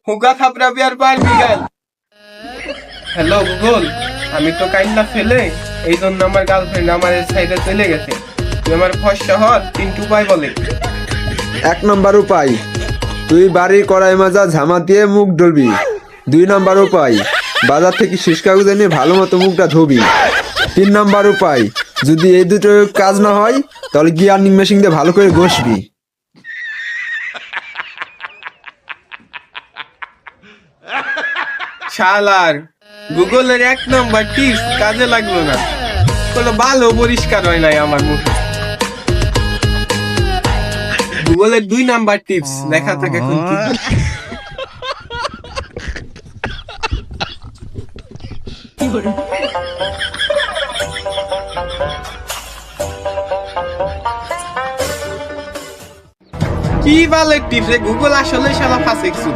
হুগা থাপড়াবি আর পারবি গাল। Hello Google, আমি তো কাইন্না ফেলে এই জন্য আমার গার্লফ্রেন্ড আমার সাইডে চলে গেছে। তুই আমার ফর্সা হওয়ার 3টি উপায় বলে। 1 নম্বর উপায়, তুই বাড়ির কড়াই মাজা ঝামা দিয়ে মুখ ডলবি। 2 নম্বর উপায়, বাজার থেকে শীষ কাগজ এনে ভালো মতো মুখটা ধুবি। 3 নম্বর উপায়, যদি এই দুটো কাজ না হয় তাহলে গিয়ারনিং মেশিন দিয়ে ভালো করে ঘষবি। শালার গুগলের 1 নম্বর টিপস কাজে লাগলো না, কোনো ভালো পরিষ্কার হয় নাই আমার মুখে। গুগলের 2 নাম্বার টিপস লেখা থাকে এখন কি? কি ভালো টিপস, গুগল আসলে শালা ফাঁসে কিছু।